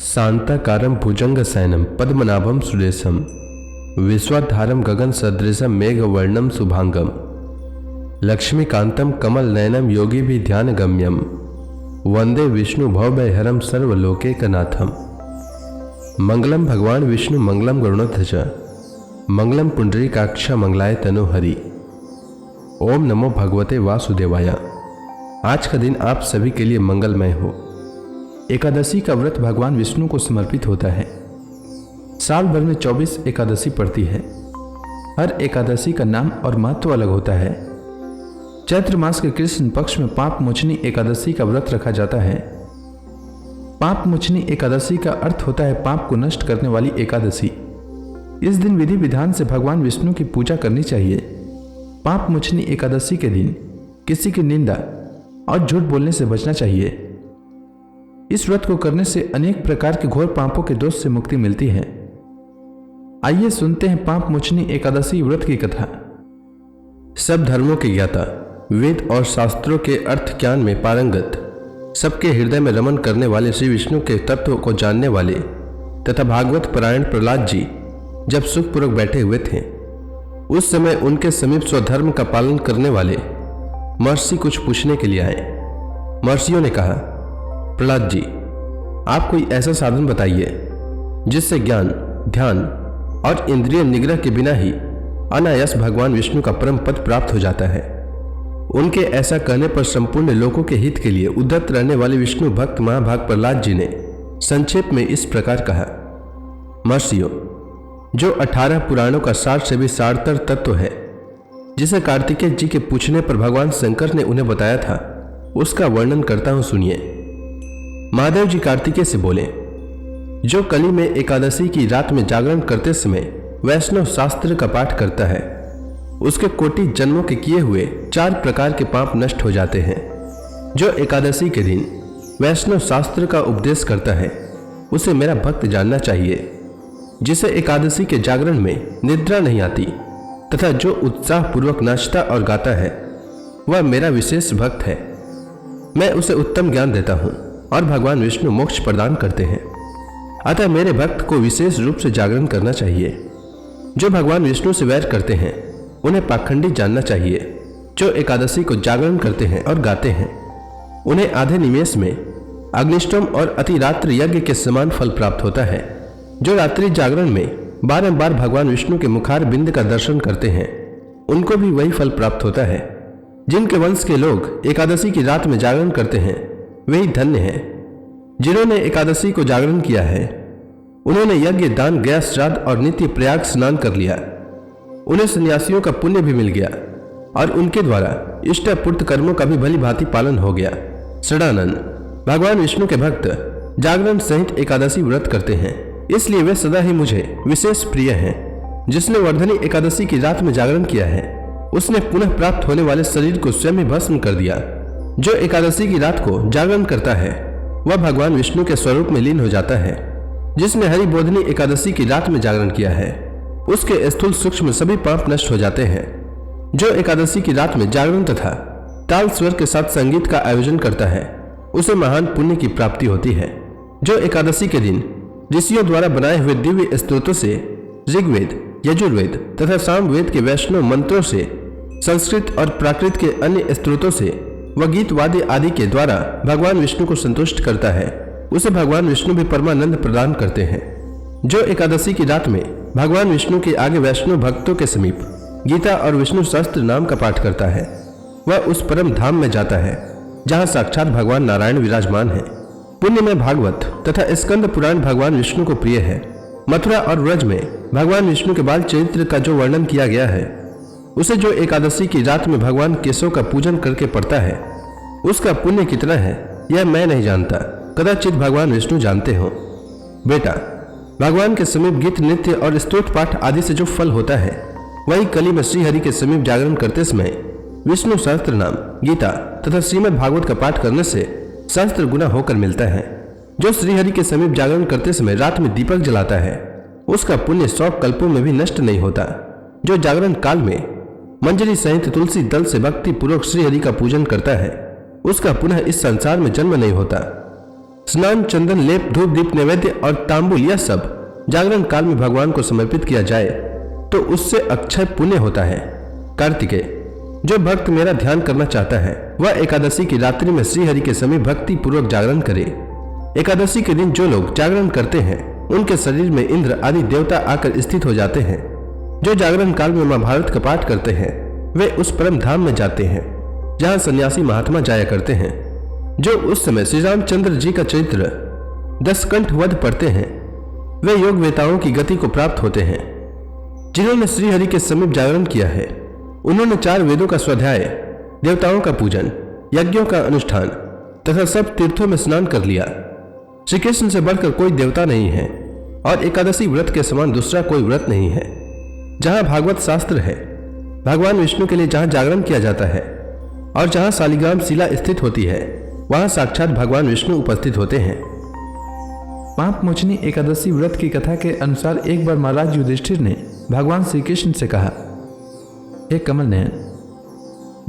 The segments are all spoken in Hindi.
शांताकारं भुजंगशयनं पद्मनाभं सुरेशं विश्वाधारं गगनसदृशं मेघवर्णं शुभांगं लक्ष्मीकान्तं कमलनयनं योगिभिर्ध्यानगम्यं वंदे विष्णु भवभयहरं सर्वलोकैकनाथं। मंगलम भगवान विष्णु मंगलम गरुड़ध्वज मंगलम पुंडरीकाक्ष मंगलाय तनोहरि। ओम नमो भगवते वासुदेवाय। आज का दिन आप सभी के लिए मंगलमय हो। एकादशी का व्रत भगवान विष्णु को समर्पित होता है। साल भर में 24 एकादशी पड़ती है। हर एकादशी का नाम और महत्व अलग होता है। चैत्र मास के कृष्ण पक्ष में पाप मोचनी एकादशी का व्रत रखा जाता है। पाप मोचनी एकादशी का अर्थ होता है पाप को नष्ट करने वाली एकादशी। इस दिन विधि विधान से भगवान विष्णु की पूजा करनी चाहिए। पाप मोचनी एकादशी के दिन किसी की निंदा और झूठ बोलने से बचना चाहिए। इस व्रत को करने से अनेक प्रकार के घोर पापों के दोष से मुक्ति मिलती है। आइए सुनते हैं पाप मोचनी एकादशी व्रत की कथा। सब धर्मों के ज्ञाता, वेद और शास्त्रों के अर्थ ज्ञान में पारंगत, सबके हृदय में रमन करने वाले श्री विष्णु के तत्व को जानने वाले तथा भागवत परायण प्रहलाद जी जब सुखपूर्वक बैठे हुए थे, उस समय उनके समीप स्वधर्म का पालन करने वाले महर्षि कुछ पूछने के लिए आए। महर्षियों ने कहा, प्रहलाद जी, आप कोई ऐसा साधन बताइए जिससे ज्ञान, ध्यान और इंद्रिय निग्रह के बिना ही अनायास भगवान विष्णु का परम पद प्राप्त हो जाता है। उनके ऐसा कहने पर संपूर्ण लोगों के हित के लिए उद्धत रहने वाले विष्णु भक्त महाभाग प्रहलाद जी ने संक्षेप में इस प्रकार कहा, महर्षियों, जो 18 पुराणों का सार से भी सारतर तत्व है, जिसे कार्तिकेय जी के पूछने पर भगवान शंकर ने उन्हें बताया था, उसका वर्णन करता हूं, सुनिए। महादेव जी कार्तिकेय से बोले, जो कली में एकादशी की रात में जागरण करते समय वैष्णव शास्त्र का पाठ करता है, उसके कोटि जन्मों के किए हुए 4 प्रकार के पाप नष्ट हो जाते हैं। जो एकादशी के दिन वैष्णव शास्त्र का उपदेश करता है, उसे मेरा भक्त जानना चाहिए। जिसे एकादशी के जागरण में निद्रा नहीं आती तथा जो उत्साह पूर्वक नाचता और गाता है, वह मेरा विशेष भक्त है। मैं उसे उत्तम ज्ञान देता हूँ और भगवान विष्णु मोक्ष प्रदान करते हैं। अतः मेरे भक्त को विशेष रूप से जागरण करना चाहिए। जो भगवान विष्णु से वैर करते हैं, उन्हें पाखंडी जानना चाहिए। जो एकादशी को जागरण करते हैं और गाते हैं, उन्हें आधे निमेष में अग्निष्टोम और अतिरात्र यज्ञ के समान फल प्राप्त होता है। जो रात्रि जागरण में बारंबार भगवान विष्णु के मुखार बिंद का दर्शन करते हैं, उनको भी वही फल प्राप्त होता है। जिनके वंश के लोग एकादशी की रात में जागरण करते हैं, वही धन्य हैं। जिन्होंने एकादशी को जागरण किया है, उन्होंने यज्ञ, दान, गया श्राद्ध और नित्य प्रयाग स्नान कर लिया। उन्हें सन्यासियों का पुण्य भी मिल गया और उनके द्वारा इष्टपूर्त कर्मों का भी भली भांति पालन हो गया। षडानन, भगवान विष्णु के भक्त जागरण सहित एकादशी व्रत करते हैं, इसलिए वे सदा ही मुझे विशेष प्रिय हैं। जिसने वर्धनी एकादशी की रात में जागरण किया है, उसने पुनः प्राप्त होने वाले शरीर को स्वयं ही भस्म कर दिया। जो एकादशी की रात को जागरण करता है, वह भगवान विष्णु के स्वरूप में लीन हो जाता है। जिसने हरि बोधनी एकादशी की रात में जागरण किया है, उसके स्थूल सूक्ष्म सभी पाप नष्ट हो जाते हैं। जो एकादशी की रात में जागरण तथा ताल स्वर के साथ संगीत का आयोजन करता है, उसे महान पुण्य की प्राप्ति होती है। जो एकादशी के दिन ऋषियों द्वारा बनाए हुए दिव्य स्तोत्रों से, ऋग्वेद, यजुर्वेद तथा सामवेद के वैष्णव मंत्रों से, संस्कृत और प्राकृत के अन्य स्त्रोतों से व गीत वाद्य आदि के द्वारा भगवान विष्णु को संतुष्ट करता है, उसे भगवान विष्णु भी परमानंद प्रदान करते हैं। जो एकादशी की रात में भगवान विष्णु के आगे वैष्णव भक्तों के समीप गीता और विष्णु सहस्त्र नाम का पाठ करता है, वह उस परम धाम में जाता है जहाँ साक्षात भगवान नारायण विराजमान है। पुण्य में भागवत तथा स्कंद पुराण भगवान विष्णु को प्रिय है। मथुरा और व्रज में भगवान विष्णु के बाल चरित्र का जो वर्णन किया गया है, उसे जो एकादशी की रात में भगवान केशव का पूजन करके पढ़ता है, उसका पुण्य कितना है यह मैं नहीं जानता, कदाचित भगवान विष्णु जानते हो। बेटा, भगवान के समीप गीत, नृत्य और स्तोत्र पाठ आदि से जो फल होता है, वही कली में श्रीहरि के समीप जागरण करते समय विष्णु सहस्त्र नाम, गीता तथा श्रीमद् भागवत का पाठ करने से सहस्त्र गुना होकर मिलता है। जो श्रीहरि के समीप जागरण करते समय रात में दीपक जलाता है, उसका पुण्य 100 कल्पों में भी नष्ट नहीं होता। जो जागरण काल में मंजरी सहित तुलसी दल से भक्ति पूर्वक श्रीहरि का पूजन करता है, उसका पुनः इस संसार में जन्म नहीं होता। स्नान, चंदन, लेप, धूप, दीप, नैवेद्य और तांबुल यह सब जागरण काल में भगवान को समर्पित किया जाए तो उससे अक्षय पुण्य होता है। कार्तिकेय, जो भक्त मेरा ध्यान करना चाहता है वह एकादशी की रात्रि में श्रीहरि के समीप भक्ति पूर्वक जागरण करे। एकादशी के दिन जो लोग जागरण करते हैं उनके शरीर में इंद्र आदि देवता आकर स्थित हो जाते हैं। जो जागरण काल में महाभारत का पाठ करते हैं वे उस परम धाम में जाते हैं जहां सन्यासी महात्मा जाया करते हैं। जो उस समय श्री रामचंद्र जी का चरित्र दशकंठ वध पढ़ते हैं वे योग वेताओं की गति को प्राप्त होते हैं। जिन्होंने श्रीहरि के समीप जागरण किया है उन्होंने 4 वेदों का स्वाध्याय, देवताओं का पूजन, यज्ञों का अनुष्ठान तथा सब तीर्थों में स्नान कर लिया। श्री कृष्ण से बढ़कर कोई देवता नहीं है और एकादशी व्रत के समान दूसरा कोई व्रत नहीं है। जहां भागवत शास्त्र है, भगवान विष्णु के लिए जहां जागरण किया जाता है और जहां शालिग्राम शिला स्थित होती है वहां साक्षात भगवान विष्णु उपस्थित होते हैं। पाप मोचनी एकादशी व्रत की कथा के अनुसार एक बार महाराज युधिष्ठिर ने भगवान श्री कृष्ण से कहा, हे कमल नयन,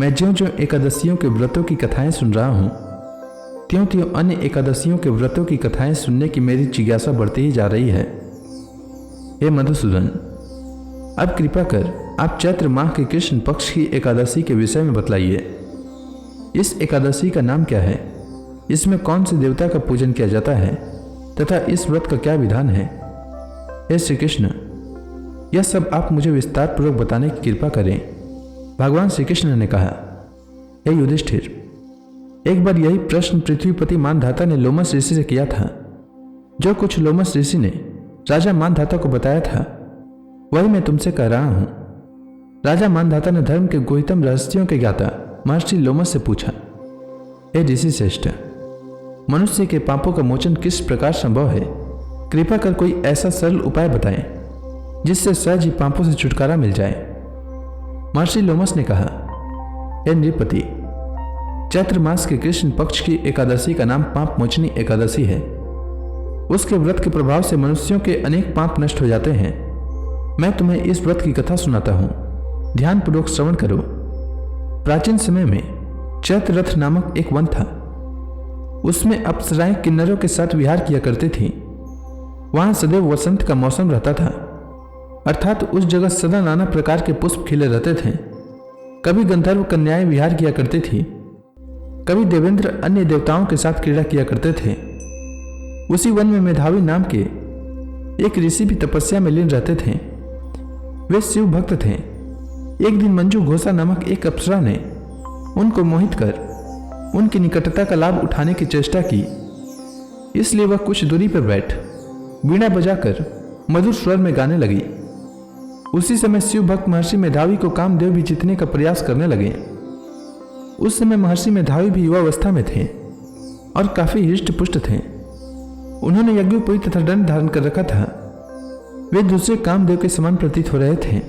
मैं ज्यों-ज्यों एकादशियों के व्रतों की कथाएं सुन रहा हूं त्यों-त्यों अन्य एकादशियों के व्रतों की कथाएं सुनने की मेरी जिज्ञासा बढ़ती ही जा रही है। हे मधुसूदन, अब कृपा कर आप चैत्र माह के कृष्ण पक्ष की एकादशी के विषय में बतलाइए। इस एकादशी का नाम क्या है, इसमें कौन से देवता का पूजन किया जाता है तथा इस व्रत का क्या विधान है। हे श्री कृष्ण, यह सब आप मुझे विस्तार पूर्वक बताने की कृपा करें। भगवान श्री कृष्ण ने कहा, हे युधिष्ठिर, एक बार यही प्रश्न पृथ्वीपति मानधाता ने लोमस ऋषि से किया था। जो कुछ लोमस ऋषि ने राजा मानधाता को बताया था वही मैं तुमसे कह रहा हूं। राजा मानधाता ने धर्म के गुहितम रहस्यों के ज्ञाता महर्षि लोमस से पूछा, हे ऋषि श्रेष्ठ, मनुष्य के पापों का मोचन किस प्रकार संभव है? कृपा कर कोई ऐसा सरल उपाय बताएं जिससे सहज ही पापों से छुटकारा मिल जाए। महर्षि लोमस ने कहा, हे नृपति, चैत्र मास के कृष्ण पक्ष की एकादशी का नाम पाप मोचनी एकादशी है। उसके व्रत के प्रभाव से मनुष्यों के अनेक पाप नष्ट हो जाते हैं। मैं तुम्हें इस व्रत की कथा सुनाता हूं, ध्यानपूर्वक श्रवण करो। प्राचीन समय में चैत्र रथ नामक एक वन था। उसमें अप्सराएं किन्नरों के साथ विहार किया करती थीं। वहां सदैव वसंत का मौसम रहता था, अर्थात उस जगह सदा नाना प्रकार के पुष्प खिले रहते थे। कभी गंधर्व कन्याएं विहार किया करती थी, कभी देवेंद्र अन्य देवताओं के साथ क्रीड़ा किया करते थे। उसी वन में मेधावी नाम के एक ऋषि भी तपस्या में लीन रहते थे। वे शिव भक्त थे। एक दिन मंजू घोषा नामक एक अप्सरा ने उनको मोहित कर उनकी निकटता का लाभ उठाने की चेष्टा की। इसलिए वह कुछ दूरी पर बैठ वीणा बजाकर मधुर स्वर में गाने लगी। उसी समय शिव भक्त महर्षि मेधावी को कामदेव भी जीतने का प्रयास करने लगे। उस समय महर्षि मेधावी भी युवावस्था में थे और काफी हृष्ट पुष्ट थे। उन्होंने यज्ञोपवी तथा दंड धारण कर रखा था। वे दूसरे कामदेव के समान प्रतीत हो रहे थे।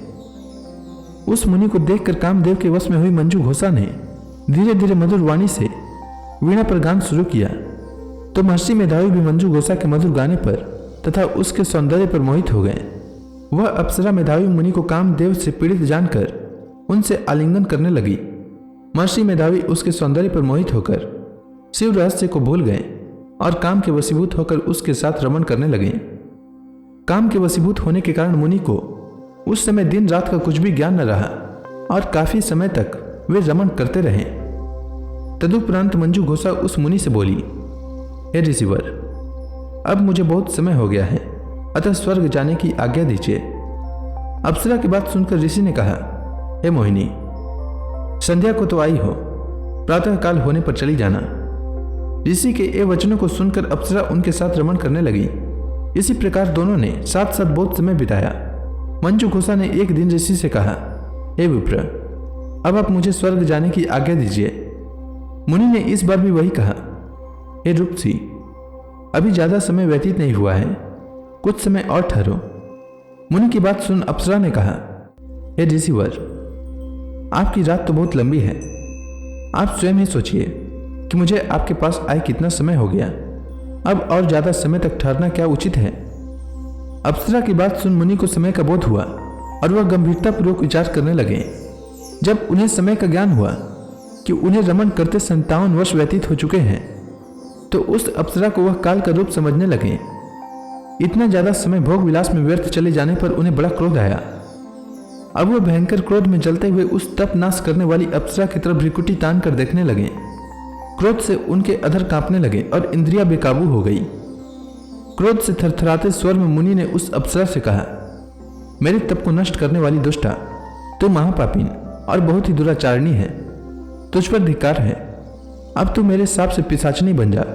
उस मुनि को देखकर कामदेव के वश में हुई मंजू घोषा ने धीरे धीरे मधुर वाणी से वीणा पर गान शुरू किया तो महर्षि मेधावी भी मंजू घोषा के मधुर गाने पर तथा उसके सौंदर्य पर मोहित हो गए। वह अप्सरा मेधावी मुनि को कामदेव से पीड़ित जानकर उनसे आलिंगन करने लगी। महर्षि मेधावी उसके सौंदर्य पर मोहित होकर शिव रहस्य को भूल गए और काम के वशीभूत होकर उसके साथ रमण करने लगे। काम के वशीभूत होने के कारण मुनि को उस समय दिन रात का कुछ भी ज्ञान न रहा और काफी समय तक वे रमण करते रहे। तदुपरांत मंजू घोषा उस मुनि से बोली, हे ऋषिवर, अब मुझे बहुत समय हो गया है, अतः स्वर्ग जाने की आज्ञा दीजिए। अप्सरा की बात सुनकर ऋषि ने कहा, हे मोहिनी, संध्या को तो आई हो, प्रातः काल होने पर चली जाना। ऋषि के ये वचनों को सुनकर अप्सरा उनके साथ रमण करने लगी। इसी प्रकार दोनों ने साथ साथ बहुत समय बिताया। मंजू घोषा ने एक दिन ऋषि से कहा, हे विप्र, अब आप मुझे स्वर्ग जाने की आज्ञा दीजिए। मुनि ने इस बार भी वही कहा, हे रुक्सी, अभी ज्यादा समय व्यतीत नहीं हुआ है, कुछ समय और ठहरो। मुनि की बात सुन अप्सरा ने कहा, हे ऋषिवर, आपकी रात तो बहुत लंबी है, आप स्वयं ही सोचिए कि मुझे आपके पास आए कितना समय हो गया, अब और ज्यादा समय तक ठहरना क्या उचित है। अप्सरा की बात सुन मुनि को समय का बोध हुआ और वह गंभीरतापूर्वक विचार करने लगे। जब उन्हें समय का ज्ञान हुआ कि उन्हें रमण करते 57 वर्ष व्यतीत हो चुके हैं तो उस अप्सरा को वह काल का रूप समझने लगे। इतना ज्यादा समय भोग विलास में व्यर्थ चले जाने पर उन्हें बड़ा क्रोध आया। अब वह भयंकर क्रोध में जलते हुए उस तप नाश करने वाली अप्सरा की तरफ भ्रिकुटी तान कर देखने लगे। क्रोध से उनके अधर कांपने लगे और इंद्रियां बेकाबू हो गई। क्रोध से थरथराते स्वर में मुनि ने उस अप्सरा से कहा, मेरे तप को नष्ट करने वाली दुष्टा, तू महापापिन और बहुत ही दुराचारणी है। तुझ पर धिक्कार है। अब तू मेरे साप से पिशाचनी बन जा।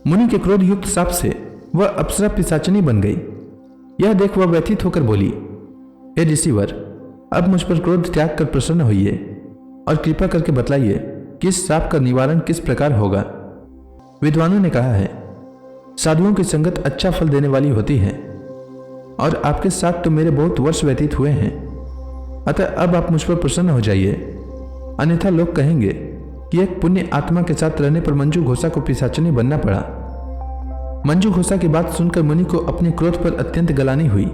मुनि के क्रोध युक्त साप से वह अप्सरा पिशाचनी बन गई। यह देख वह व्यथित होकर बोली, हे ऋषिवर, अब मुझ पर क्रोध त्याग कर प्रसन्न होइए और कृपा करके बतलाइए कि इस साप का निवारण किस प्रकार होगा। विद्वानों ने कहा है, साधुओं की संगत अच्छा फल देने वाली होती है और आपके साथ तो मेरे बहुत वर्ष व्यतीत हुए हैं। अतः अब आप मुझ पर प्रसन्न हो जाइए, अन्यथा लोग कहेंगे कि एक पुण्य आत्मा के साथ रहने पर मंजू घोषा को पिशाचनी बनना पड़ा। मंजू घोषा की बात सुनकर मुनि को अपने क्रोध पर अत्यंत गलानी हुई,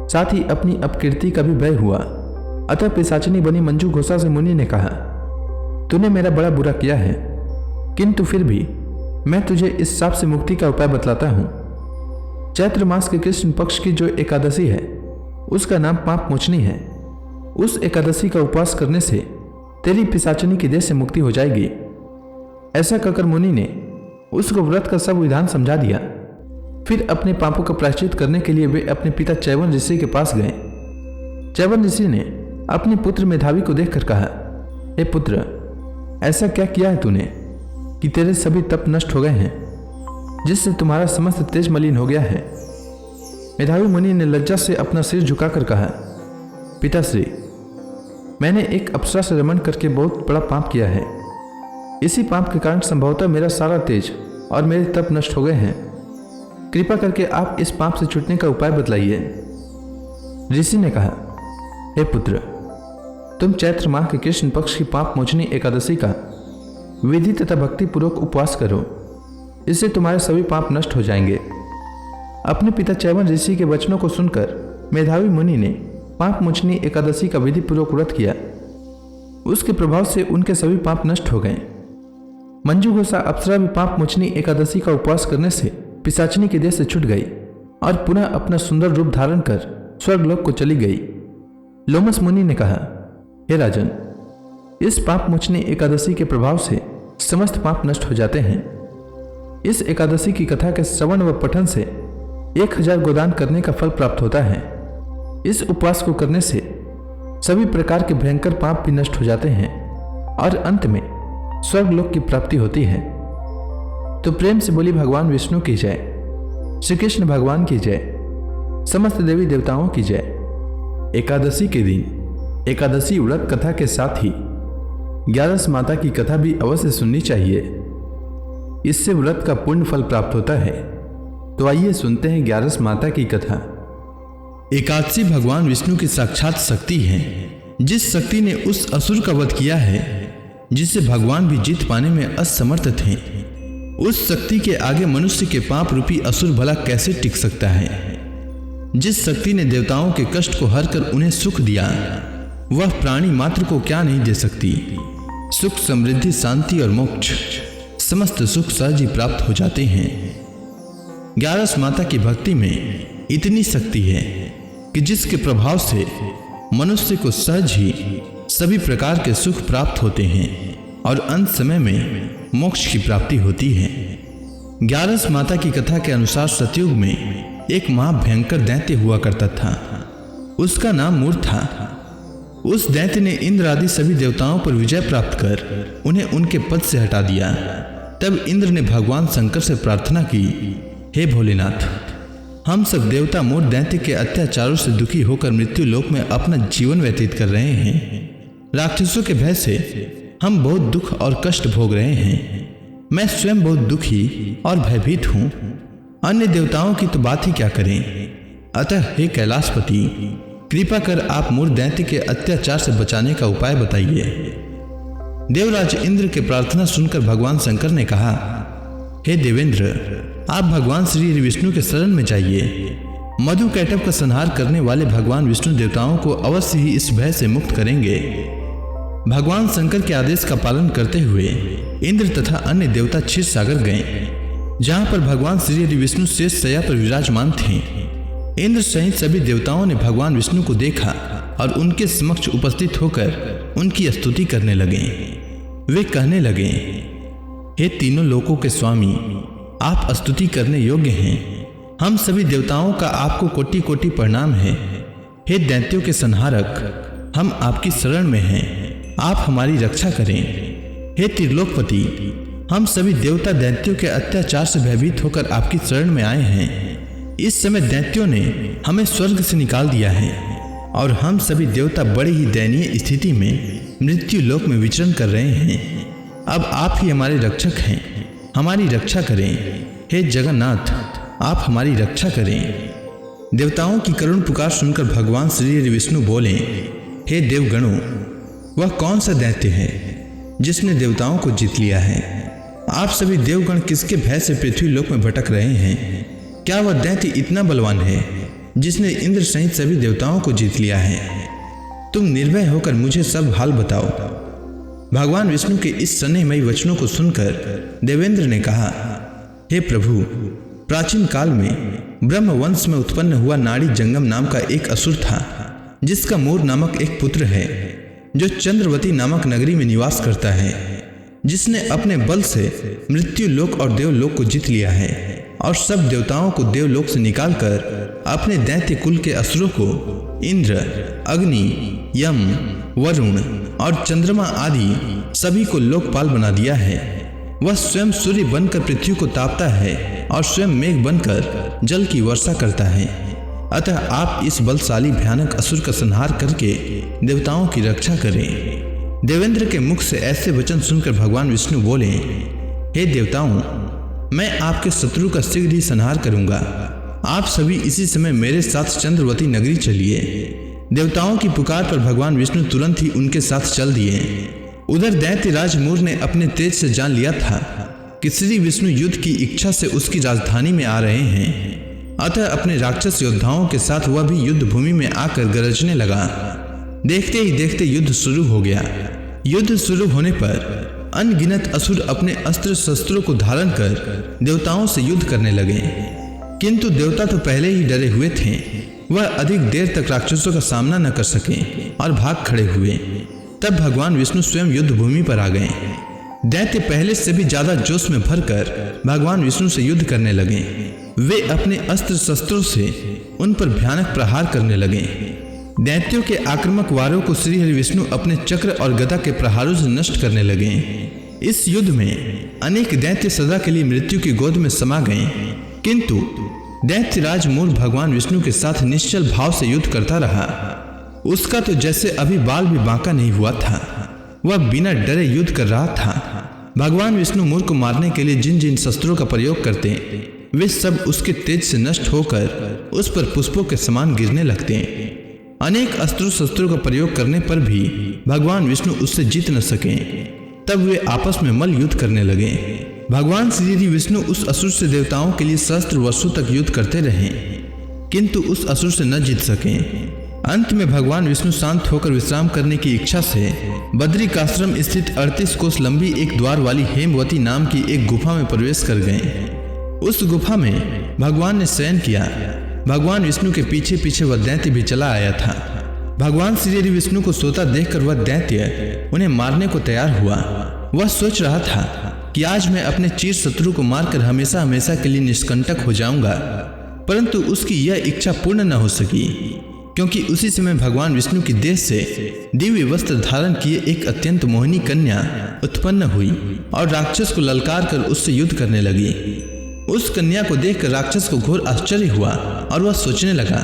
साथ ही अपनी अपकीर्ति का भी भय हुआ। अतः पिशाचनी बनी मंजू घोषा से मुनि ने कहा, तूने मेरा बड़ा बुरा किया है, किंतु फिर भी मैं तुझे इस शाप से मुक्ति का उपाय बतलाता हूं। चैत्र मास के कृष्ण पक्ष की जो एकादशी है उसका नाम पाप मोचनी है। उस एकादशी का उपवास करने से तेरी पिशाचनी की देह से मुक्ति हो जाएगी। ऐसा कहकर मुनि ने उसको व्रत का सब विधान समझा दिया। फिर अपने पापों का प्रायश्चित करने के लिए वे अपने पिता चैवन ऋषि के पास गए। चैवन ऋषि ने अपने पुत्र मेधावी को देखकर कहा, हे पुत्र, ऐसा क्या किया है तूने कि तेरे सभी तप नष्ट हो गए हैं, जिससे तुम्हारा समस्त तेज मलिन हो गया है। मेधावी मुनि ने लज्जा से अपना सिर झुकाकर कहा, पिताश्री, मैंने एक अप्सरा से रमण करके बहुत बड़ा पाप किया है। इसी पाप के कारण संभवतः मेरा सारा तेज और मेरे तप नष्ट हो गए हैं। कृपा करके आप इस पाप से छूटने का उपाय बतलाइए। ऋषि ने कहा, हे पुत्र, तुम चैत्र माह के कृष्ण पक्ष की पाप मोचनी एकादशी का विधि तथा भक्ति पूर्वक उपवास करो। इससे तुम्हारे सभी पाप नष्ट हो जाएंगे। अपने पिता चैवन ऋषि के वचनों को सुनकर मेधावी मुनि ने पाप मोचनी एकादशी का विधि पूर्वक व्रत किया। उसके प्रभाव से उनके सभी पाप नष्ट हो गए। मंजू घोषा अप्सरा भी पाप मोचनी एकादशी का उपवास करने से पिशाचनी के देह से छूट गई और पुनः अपना सुंदर रूप धारण कर स्वर्गलोक को चली गई। लोमस मुनि ने कहा, हे राजन, इस पाप मोचनी एकादशी के प्रभाव से समस्त पाप नष्ट हो जाते हैं। इस एकादशी की कथा के श्रवण व पठन से 1000 गोदान करने का फल प्राप्त होता है। इस उपवास को करने से सभी प्रकार के भयंकर पाप भी नष्ट हो जाते हैं और अंत में स्वर्गलोक की प्राप्ति होती है। तो प्रेम से बोली भगवान विष्णु की जय, श्री कृष्ण भगवान की जय, समस्त देवी देवताओं की जय। एकादशी के दिन एकादशी व्रत कथा के साथ ही 11 माता की कथा भी अवश्य सुननी चाहिए। इससे व्रत का पुण्य फल प्राप्त होता है। तो आइए सुनते हैं 11 माता की कथा। एकादशी भगवान विष्णु की साक्षात शक्ति है। जिस शक्ति ने उस असुर का वध किया है जिसे भगवान भी जीत पाने में असमर्थ थे, उस शक्ति के आगे मनुष्य के पाप रूपी असुर भला कैसे टिक सकता है। जिस शक्ति ने देवताओं के कष्ट को हर कर उन्हें सुख दिया, वह प्राणी मात्र को क्या नहीं दे सकती। सुख, समृद्धि, शांति और मोक्ष, समस्त सुख सहज ही प्राप्त हो जाते हैं। 11 माता की भक्ति में इतनी शक्ति है कि जिसके प्रभाव से मनुष्य को सहज ही सभी प्रकार के सुख प्राप्त होते हैं और अंत समय में मोक्ष की प्राप्ति होती है। 11 माता की कथा के अनुसार सतयुग में एक महाभयंकर दैत्य हुआ करता था। उसका नाम मूर था। उस दैत्य ने इंद्र आदि सभी देवताओं पर विजय प्राप्त कर उन्हें उनके पद से हटा दिया। तब इंद्र ने भगवान शंकर से प्रार्थना की, हे भोलेनाथ, हम सब देवता मूर दैत्य के अत्याचारों से दुखी होकर मृत्यु लोक में अपना जीवन व्यतीत कर रहे हैं। राक्षसों के भय से हम बहुत दुख और कष्ट भोग रहे हैं। मैं स्वयं बहुत दुखी और भयभीत हूँ। अन्य देवताओं की तो बात ही क्या करें। अतः हे कैलाशपति, कृपा कर आप मूर दैत्य के अत्याचार से बचाने का उपाय बताइए। देवराज इंद्र के प्रार्थना सुनकर भगवान शंकर ने कहा, हे देवेंद्र, आप भगवान श्री विष्णु के शरण में जाइए। मधु कैटभ का संहार करने वाले भगवान विष्णु देवताओं को अवश्य ही इस भय से मुक्त करेंगे। भगवान शंकर के आदेश का पालन करते हुए इंद्र तथा अन्य देवता क्षीर सागर गए, जहां पर भगवान श्री हरि विष्णु शेष शैया पर विराजमान थे। इंद्र सहित सभी देवताओं ने भगवान विष्णु को देखा और उनके समक्ष उपस्थित होकर उनकी स्तुति करने लगे। वे कहने लगे, हे तीनों लोकों के स्वामी, आप स्तुति करने योग्य हैं। हम सभी देवताओं का आपको कोटि कोटि प्रणाम है। हे दैत्यों के संहारक, हम आपकी शरण में हैं, आप हमारी रक्षा करें। हे त्रिलोकपति, हम सभी देवता दैत्यों के अत्याचार से भयभीत होकर आपकी शरण में आए हैं। इस समय दैत्यों ने हमें स्वर्ग से निकाल दिया है और हम सभी देवता बड़ी ही दयनीय स्थिति में मृत्यु लोक में विचरण कर रहे हैं। अब आप ही हमारे रक्षक हैं, हमारी रक्षा करें। हे जगन्नाथ, आप हमारी रक्षा करें। देवताओं की करुण पुकार सुनकर भगवान श्री हरि विष्णु बोले, हे देवगणों, वह कौन सा दैत्य है जिसने देवताओं को जीत लिया है? आप सभी देवगण किसके भय से पृथ्वी लोक में भटक रहे हैं? क्या वह दैत्य इतना बलवान है जिसने इंद्र सहित सभी देवताओं को जीत लिया है? तुम निर्भय होकर मुझे सब हाल बताओ। भगवान विष्णु के इस स्नेहमयी वचनों को सुनकर देवेंद्र ने कहा, हे प्रभु, प्राचीन काल में ब्रह्म वंश में उत्पन्न हुआ नाड़ी जंगम नाम का एक असुर था, जिसका मोर नामक एक पुत्र है, जो चंद्रवती नामक नगरी में निवास करता है, जिसने अपने बल से मृत्यु लोक और देवलोक को जीत लिया है और सब देवताओं को देवलोक से निकालकर अपने दैत्य कुल के असुरों को इंद्र, अग्नि, यम, वरुण और चंद्रमा आदि सभी को लोकपाल बना दिया है। वह स्वयं सूर्य बनकर पृथ्वी को तापता है और स्वयं मेघ बनकर जल की वर्षा करता है। अतः आप इस बलशाली भयानक असुर का संहार करके देवताओं की रक्षा करें। देवेंद्र के मुख से ऐसे वचन सुनकर भगवान विष्णु बोले, हे देवताओं, मैं आपके शत्रु का शीघ्र ही संहार करूंगा। आप सभी इसी समय मेरे साथ चंद्रवती नगरी चलिए। देवताओं की पुकार पर भगवान विष्णु तुरंत ही उनके साथ चल दिए। उधर दैत्यराज मूर ने अपने तेज से जान लिया था कि श्री विष्णु युद्ध की इच्छा से उसकी राजधानी में आ रहे हैं। अतः अपने राक्षस योद्धाओं के साथ वह भी युद्ध भूमि में आकर गरजने लगा। देखते ही देखते युद्ध शुरू हो गया। युद्ध शुरू होने पर अनगिनत असुर अपने अस्त्र शस्त्रों को धारण कर देवताओं से युद्ध करने लगे, किंतु देवता तो पहले ही डरे हुए थे। वह अधिक देर तक राक्षसों का सामना न कर सके और भाग खड़े हुए। तब भगवान विष्णु स्वयं युद्ध भूमि पर आ गए। दैत्य पहले से भी ज्यादा जोश में भरकर भगवान विष्णु से युद्ध करने लगे। वे अपने अस्त्र शस्त्रों से उन पर भयानक प्रहार करने लगे। दैत्यों के आक्रामक वारों को श्री हरि विष्णु अपने चक्र और गदा के प्रहारों से नष्ट करने लगे। इस युद्ध में अनेक दैत्य सदा के लिए मृत्यु की गोद में समा गए, किंतु दैत्यराज मूर भगवान विष्णु के साथ निश्चल भाव से युद्ध करता रहा। उसका तो जैसे अभी बाल भी बांका नहीं हुआ था। वह बिना डरे युद्ध कर रहा था। भगवान विष्णु मूर को मारने के लिए जिन जिन शस्त्रों का प्रयोग करते, वे सब उसके तेज से नष्ट होकर उस पर पुष्पों के समान गिरने लगते। अनेक अस्त्रों शस्त्रों का प्रयोग करने पर भी भगवान विष्णु उससे जीत न सके। तब वे आपस में मल्ल युद्ध करने लगे। भगवान श्री विष्णु उस असुर से देवताओं के लिए सहस्त्र वर्षों तक युद्ध करते रहे, किंतु उस असुर से न जीत सके। अंत में भगवान विष्णु शांत होकर विश्राम करने की इच्छा से बद्रिकाश्रम स्थित 38 कोस लंबी एक द्वार वाली हेमवती नाम की एक गुफा में प्रवेश कर गए। उस गुफा में भगवान ने शयन किया। भगवान विष्णु के पीछे पीछे वह दैत्य भी चला आया था। भगवान श्री हरि विष्णु को सोता देखकर वह दैत्य उन्हें मारने को तैयार हुआ। वह सोच रहा था कि आज मैं अपने चीर शत्रु को मारकर हमेशा हमेशा के लिए निष्कंटक हो जाऊंगा, परंतु उसकी यह इच्छा पूर्ण न हो सकी, क्योंकि उसी समय भगवान विष्णु की देह से दिव्य वस्त्र धारण किए एक अत्यंत मोहिनी कन्या उत्पन्न हुई और राक्षस को ललकार कर उससे युद्ध करने लगी। उस कन्या को देखकर राक्षस को घोर आश्चर्य हुआ और वह सोचने लगा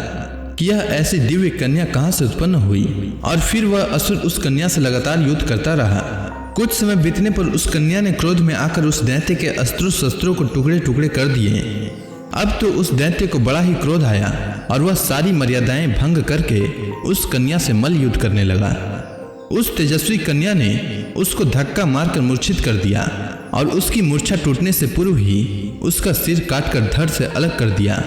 कि यह ऐसी दिव्य कन्या कहाँ से उत्पन्न हुई, और फिर वह असुर उस कन्या से लगातार युद्ध करता रहा। कुछ समय बीतने पर उस कन्या ने क्रोध में आकर उस दैत्य के अस्त्रों शस्त्रों को टुकड़े टुकड़े कर दिए। अब तो उस दैत्य को बड़ा ही क्रोध आया और वह सारी मर्यादाएं भंग करके उस कन्या से मल्ल युद्ध करने लगा। उस तेजस्वी कन्या ने उसको धक्का मारकर मूर्छित कर दिया और उसकी मूर्छा टूटने से पूर्व ही उसका सिर काटकर धड़ से अलग कर दिया।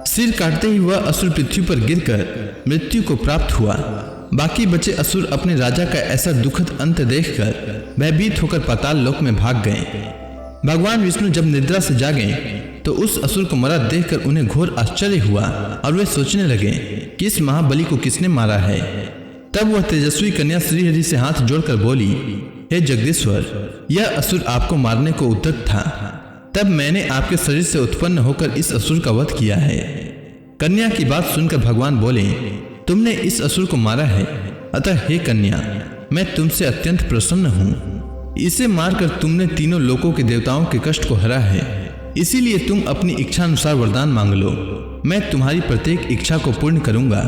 सिर काटते ही वह असुर पृथ्वी पर गिरकर मृत्यु को प्राप्त हुआ। बाकी बचे असुर अपने राजा का ऐसा दुखद अंत देखकर भयभीत होकर पाताल लोक में भाग गए। भगवान विष्णु जब निद्रा से जागे तो उस असुर को मरा देखकर उन्हें घोर आश्चर्य हुआ और वे सोचने लगे कि इस महाबली को किसने मारा है। तब वह तेजस्वी कन्या श्रीहरि से हाथ जोड़कर बोली, हे जगदीश्वर, यह असुर आपको मारने को उद्यत था, तब मैंने आपके शरीर से उत्पन्न होकर इस असुर का वध किया है। कन्या की बात सुनकर भगवान बोले, तुमने इस असुर को मारा है, अतः हे कन्या, मैं तुमसे अत्यंत प्रसन्न हूँ। इसे मारकर तुमने तीनों लोकों के देवताओं के कष्ट को हरा है, इसीलिए तुम अपनी इच्छा अनुसार वरदान मांग लो, मैं तुम्हारी प्रत्येक इच्छा को पूर्ण करूंगा।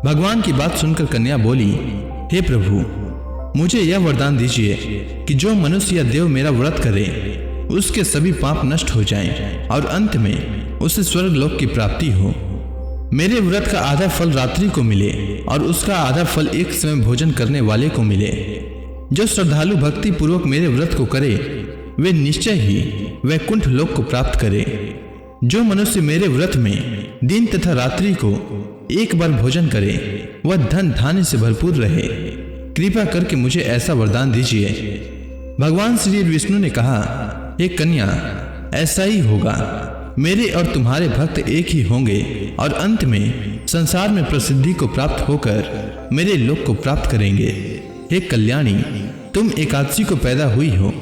भगवान की बात सुनकर कन्या बोली, हे प्रभु, मुझे यह वरदान दीजिए कि जो मनुष्य या देव मेरा व्रत करे उसके सभी पाप नष्ट हो जाएं और अंत में उसे स्वर्ग लोक की प्राप्ति हो। मेरे व्रत का आधा फल रात्रि को मिले और उसका आधा फल एक समय भोजन करने वाले को मिले। जो श्रद्धालु भक्ति पूर्वक मेरे व्रत को करे वे निश्चय ही वैकुंठ लोक को प्राप्त करे। जो मनुष्य मेरे व्रत में दिन तथा रात्रि को एक बार भोजन करे वह धन धान्य से भरपूर रहे। कृपा करके मुझे ऐसा वरदान दीजिए। भगवान श्री विष्णु ने कहा, हे कन्या, ऐसा ही होगा। मेरे और तुम्हारे भक्त एक ही होंगे और अंत में संसार में प्रसिद्धि को प्राप्त होकर मेरे लोक को प्राप्त करेंगे। हे कल्याणी, तुम एकादशी को पैदा हुई हो,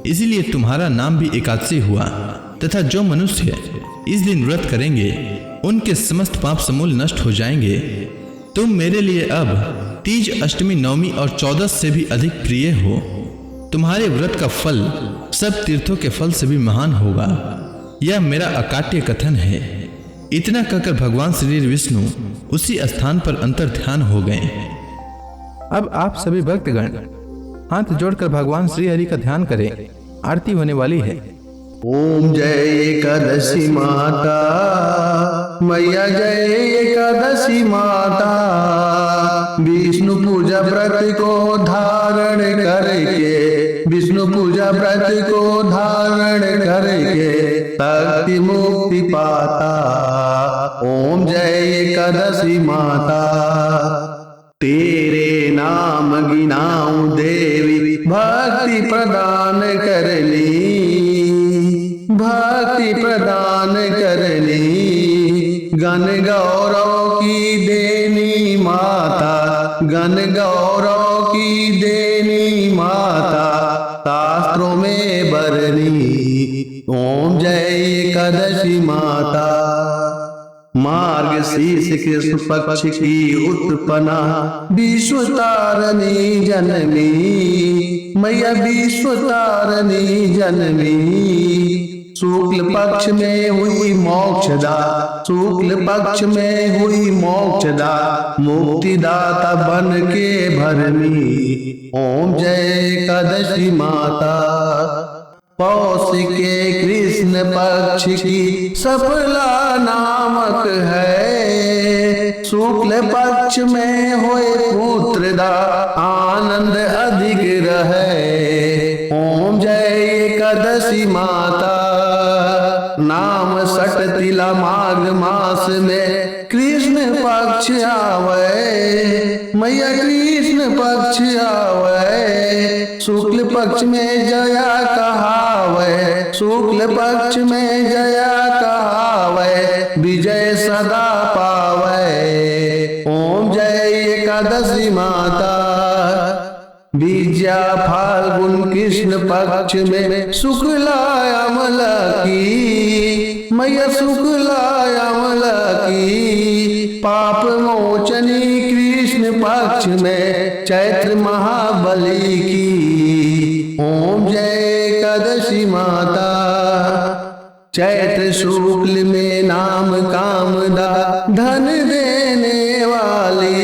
इसीलिए तुम्हारा नाम भी एकादशी हुआ, तथा जो मनुष्य इस दिन व्रत करेंगे उनके समस्त पाप समूल नष्ट हो जाएंगे। तुम मेरे लिए अब तीज, अष्टमी, नवमी और 14 से भी अधिक प्रिय हो। तुम्हारे व्रत का फल सब तीर्थों के फल से भी महान होगा। यह मेरा अकाट्य कथन है। इतना कहकर भगवान श्री विष्णु उसी स्थान पर अंतर ध्यान हो गए। अब आप सभी भक्तगण हाथ जोड़कर भगवान श्री हरि का ध्यान करें। आरती होने वाली है। ओम जय एकादशी माता, मैया जय एकादशी माता। विष्णु पूजा व्रत को धारण करके, विष्णु पूजा व्रत को धारण करके शक्ति मुक्ति पाता। ओम जय एकादशी माता। तेरे नाम गिनाऊं देवी, भक्ति प्रदान करनी, भक्ति प्रदान करनी। गण गौरव की देनी माता, गण गौरव की देनी माता, शास्त्रों में बरनी। ओम जय एकादशी माता। मार्गशीर्ष कृष्ण पक्ष की उत्पन्ना, विश्व तारणी जननी, मैया विश्व तारणी जननी। शुक्ल पक्ष में हुई मोक्षदा, शुक्ल पक्ष में हुई मोक्षदा, मुक्तिदाता बन के भरनी। ओम जय एकादशी माता। पौष के कृष्ण पक्ष की सफला नामक है, शुक्ल पक्ष में होए पुत्रदा, आनंद अधिक रहे। ओम जय एकादशी माता। नाम सट तिला माघ मास में कृष्ण पक्ष आवे, मैया कृष्ण पक्ष आवे। शुक्ल पक्ष में जया कहावे, शुक्ल पक्ष में जया कहावे, विजय सदा पावे। ओम जय एकादशी माता। विद्या फाल्गुन कृष्ण पक्ष में शुक्ला अमला की, मैया शुक्ला अमला की। पाप मोचनी कृष्ण पक्ष में चैत्र महाबली की। ओम जय एकादशी माता। चैत्र शुक्ल में नाम कामदा, धन देने वाली,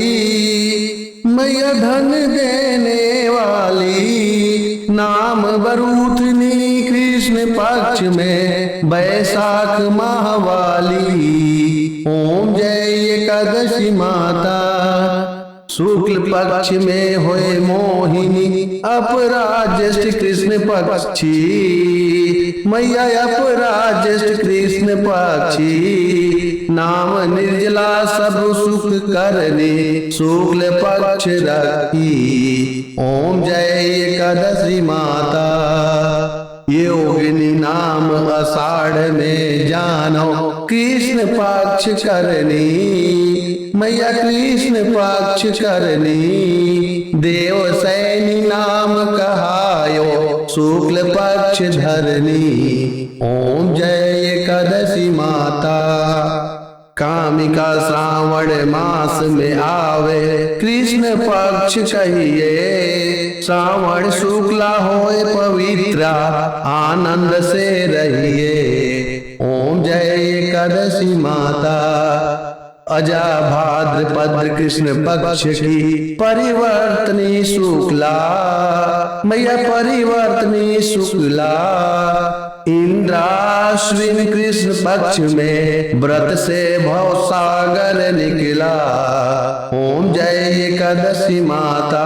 मैया धन देने वाली। नाम बरूथनी कृष्ण पक्ष में बैसाख माहवाली। ओम जय एकादशी माता। शुक्ल पक्ष में होए मोहिनी, अपराज्येष्ठ कृष्ण पक्षी, मैया अपराध ज्येष्ठ कृष्ण पक्षी नाम निर्जला सब सुख करनी शुक्ल पक्ष रखी। ओम जय एकादशी माता योगिनी नाम आषाढ़ में जानो कृष्ण पक्ष करनी मैया कृष्ण पक्ष करनी। देव सैनी नाम कहायो शुक्ल पक्ष धरनी। ओम जय एकादशी माता कामिका श्रावण मास में आवे कृष्ण पक्ष कहिए श्रावण शुक्ला होए पवित्र आनंद से रहिए। ओम जय एकादशी माता अजा भाद्रपद कृष्ण पक्ष की परिवर्तनी शुक्ला मैया परिवर्तनी शुक्ला इंद्राश्विन कृष्ण पक्ष में व्रत से भव सागर निकला। ओम जय एकादशी माता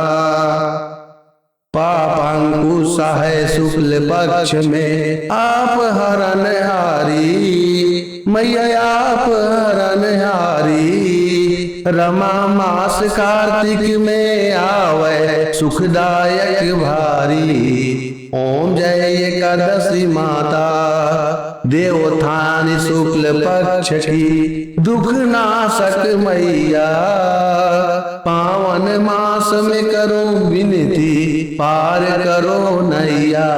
पापांकुश है शुक्ल पक्ष में आप हरण हारी मैया आप हरण हारी। रमा मास कार्तिक में आवे सुखदायक भारी। ओम जय एकादशी माता देवोत्थान शुक्ल पक्ष की दुख नाशक मैया पावन मास में करो विनती पार करो नैया।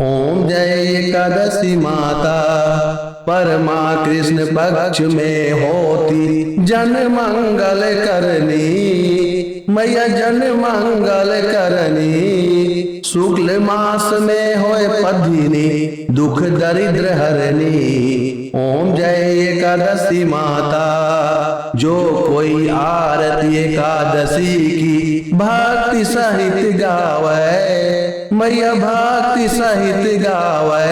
ओम जय एकादशी माता परमा कृष्ण पक्ष में होती जन मंगल करनी मैया जन मंगल करनी। शुक्ल मास में होए पधिनी दुख दरिद्र हरनी। ओम जय एकादशी माता जो कोई आरती एकादशी की भक्ति सहित गावे मैया भक्ति सहित गावे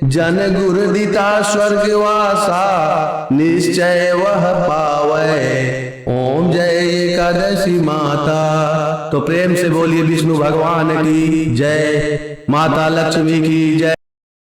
जन गुरुदिता स्वर्गवासा निश्चय वह पावे। ओम जय एकादशी माता। तो प्रेम से बोलिए विष्णु भगवान की जय, माता लक्ष्मी की जय।